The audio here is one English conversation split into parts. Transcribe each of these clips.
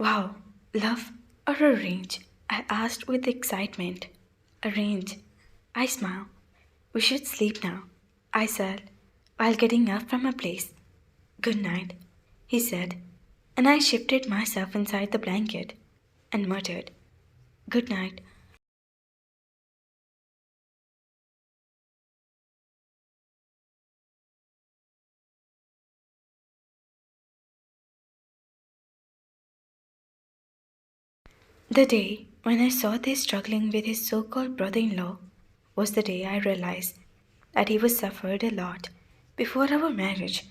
Wow, love or arrange? I asked with excitement. Arrange. I smiled. We should sleep now, I said, while getting up from my place. Good night, he said, and I shifted myself inside the blanket and muttered, Good night. The day when I saw this struggling with his so called brother in law was the day I realized that he was suffered a lot before our marriage.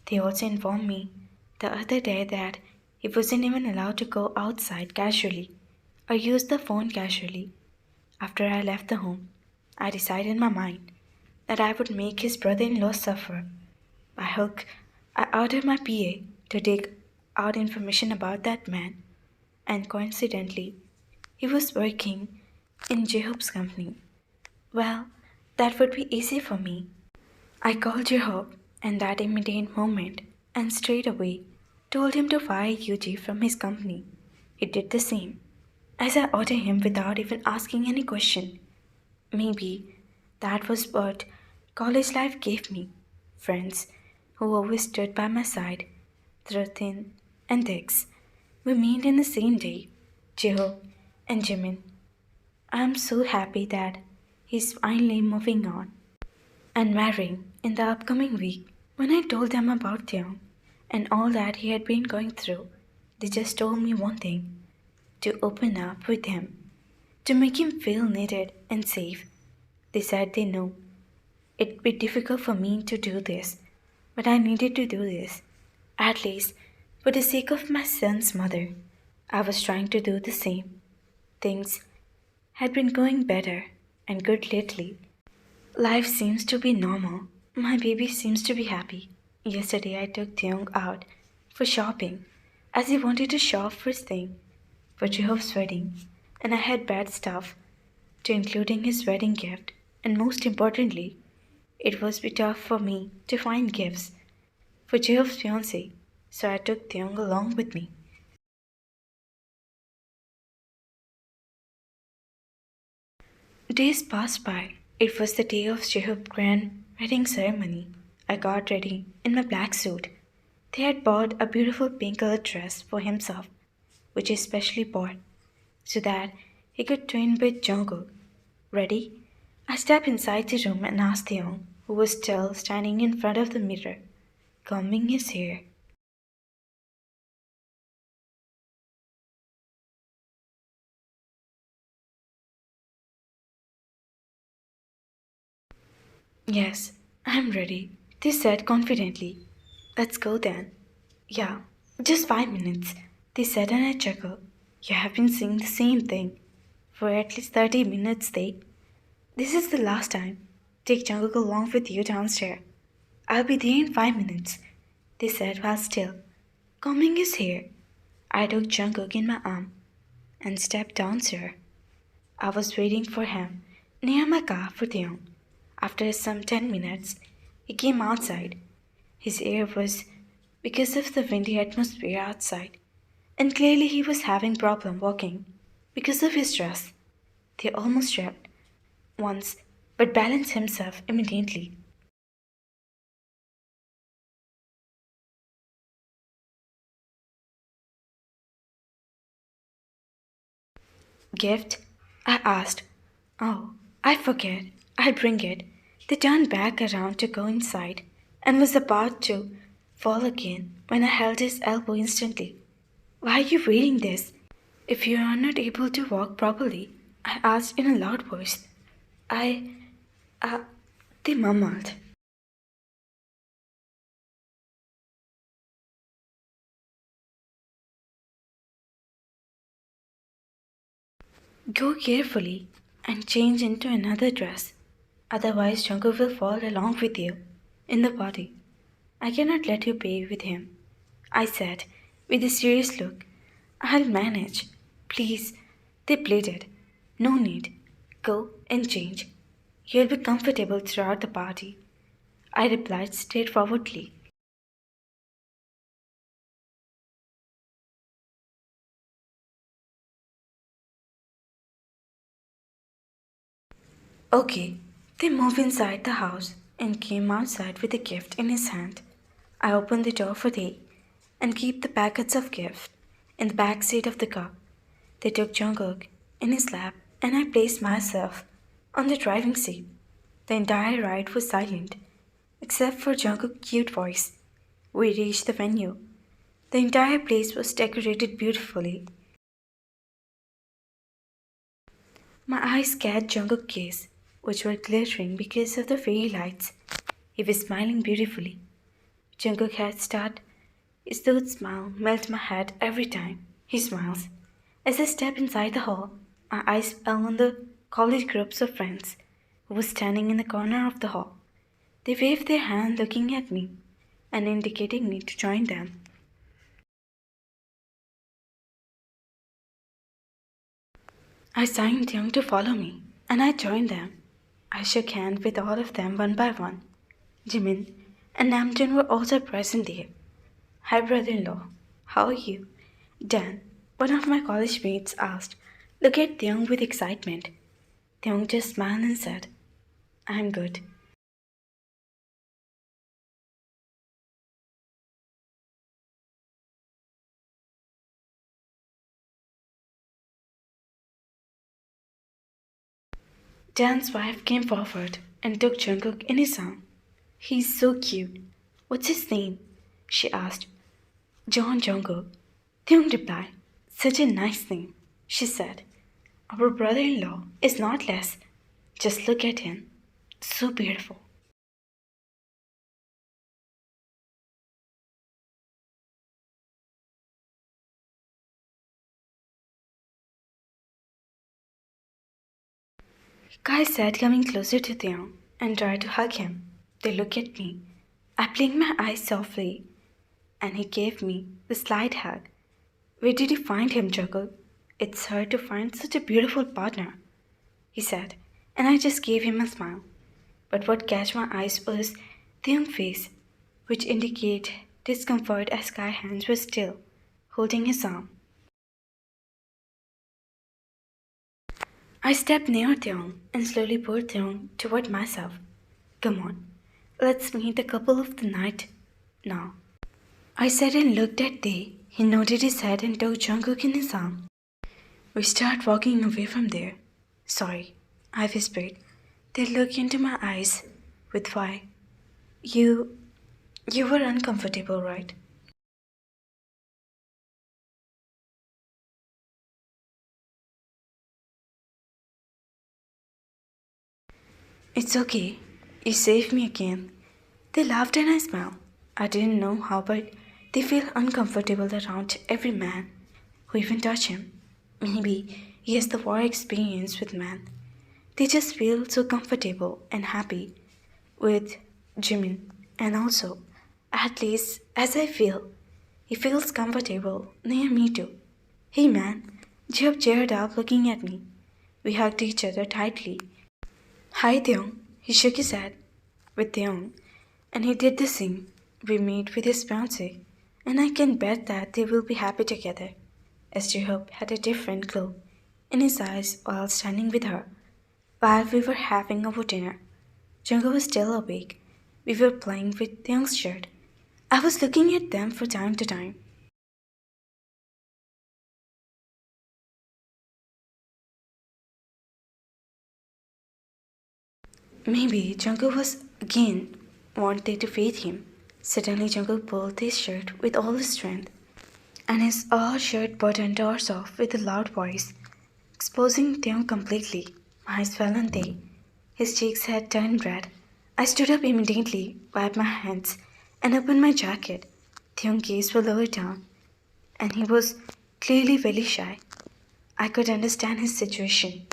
They also informed me the other day that he wasn't even allowed to go outside casually or use the phone casually. After I left the home, I decided in my mind that I would make his brother in law suffer. By hook, I ordered my PA to dig out information about that man, and coincidentally, he was working in Jhope's company. Well, that would be easy for me. I called Jhope in that immediate moment and straight away told him to fire UG from his company. He did the same, as I ordered him without even asking any question. Maybe that was what college life gave me. Friends who always stood by my side through thin and thicks. We met in the same day, Jeho and Jimin. I'm so happy that he's finally moving on and marrying in the upcoming week. When I told them about Taehyung and all that he had been going through, they just told me one thing: to open up with him, to make him feel needed and safe. They said they knew it'd be difficult for me to do this, but I needed to do this, at least for the sake of my son's mother. I was trying to do the same. Things had been going better and good lately. Life seems to be normal. My baby seems to be happy. Yesterday I took Taehyung out for shopping as he wanted to shop first thing for Jehov's wedding, and I had bad stuff to including his wedding gift, and most importantly, it was be tough for me to find gifts for Jehov's fiancée, so I took Taehyung along with me. Days passed by. It was the day of Jehob's grand wedding ceremony. I got ready in my black suit. They had bought a beautiful pink colored dress for himself, which he specially bought so that he could twin with Jungkook. Ready? I stepped inside the room and asked Taehyung, who was still standing in front of the mirror, combing his hair. Yes, I'm ready, they said confidently. Let's go then. Yeah, just 5 minutes, they said, and I chuckled. You have been saying the same thing for at least 30 minutes, they. This is the last time. Take Jungkook along with you downstairs. I'll be there in 5 minutes, they said while still combing his hair. I took Jungkook in my arm and stepped downstairs. I was waiting for him near my car for Taehyung. After some 10 minutes, he came outside. His air was because of the windy atmosphere outside, and clearly he was having problem walking because of his dress. They almost tripped once, but balanced himself immediately. Gift? I asked. Oh, I forget. I'll bring it. They turned back around to go inside and was about to fall again when I held his elbow instantly. Why are you reading this? If you are not able to walk properly, I asked in a loud voice. I, uh, they mumbled. Go carefully and change into another dress. Otherwise, Jungkook will fall along with you in the party. I cannot let you pay with him, I said with a serious look. I'll manage. Please, they pleaded. No need. Go and change. You'll be comfortable throughout the party, I replied straightforwardly. Okay, they moved inside the house and came outside with a gift in his hand. I opened the door for they and keep the packets of gift in the back seat of the car. They took Jungkook in his lap and I placed myself on the driving seat. The entire ride was silent, except for Jungkook's cute voice. We reached the venue. The entire place was decorated beautifully. My eyes catch Jungkook's gaze, which were glittering because of the fairy lights. He was smiling beautifully. Jungkook had started his third smile melts my head every time he smiles. As I step inside the hall, my eyes fell on the college groups of friends who were standing in the corner of the hall. They waved their hand looking at me and indicating me to join them. I signed Young to follow me, and I joined them. I shook hands with all of them one by one. Jimin and Namjoon were also present there. Hi, brother-in-law. How are you? Dan, one of my college mates, asked. Look at Taehyung with excitement. Taehyung just smiled and said, I'm good. Dan's wife came forward and took Jungkook in his arm. He's so cute. What's his name? She asked. John Jungkook. Taehyung replied, such a nice name, she said. Our brother-in-law is not less. Just look at him. So beautiful. Kai said coming closer to Taehyung and tried to hug him. They looked at me. I blinked my eyes softly and he gave me the slight hug. Where did you find him, Jungkook? It's hard to find such a beautiful partner, he said, and I just gave him a smile. But what catch my eyes was Taehyung's face, which indicated discomfort as Kai's hands were still holding his arm. I stepped near Taehyung and slowly pulled Taehyung toward myself. Come on, let's meet the couple of the night now. I said and looked at Tae. He nodded his head and took Jungkook in his arm. We started walking away from there. Sorry, I whispered. They looked into my eyes with why. You you were uncomfortable, right? It's okay. You saved me again. They laughed and I smiled. I didn't know how, but they feel uncomfortable around every man who even touch him. Maybe he has the war experience with men. They just feel so comfortable and happy with Jimin. And also, at least as I feel, he feels comfortable near me too. Hey man, Jhope cheered up looking at me. We hugged each other tightly. Hi Taehyung. He shook his head with Taehyung and he did the same. We meet with his fiancée and I can bet that they will be happy together. As Jhope had a different glow in his eyes while standing with her. While we were having our dinner, Jungkook was still awake. We were playing with Taehyung's shirt. I was looking at them from time to time. Maybe Jungkook was again wanted to feed him. Suddenly Jungkook pulled his shirt with all his strength, and his shirt button tore off with a loud voice, exposing Taehyung completely. My eyes fell on Tae. His cheeks had turned red. I stood up immediately, wiped my hands, and opened my jacket. Taehyung's gaze was lower down, and he was clearly very shy. I could understand his situation.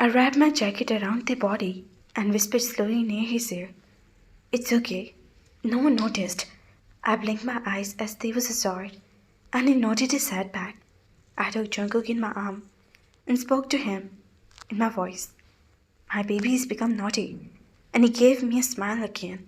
I wrapped my jacket around their body and whispered slowly near his ear, "It's okay. No one noticed." I blinked my eyes as they was assured, and he nodded his head back. I took Jungkook in my arm and spoke to him in my voice. "My baby has become naughty," and he gave me a smile again.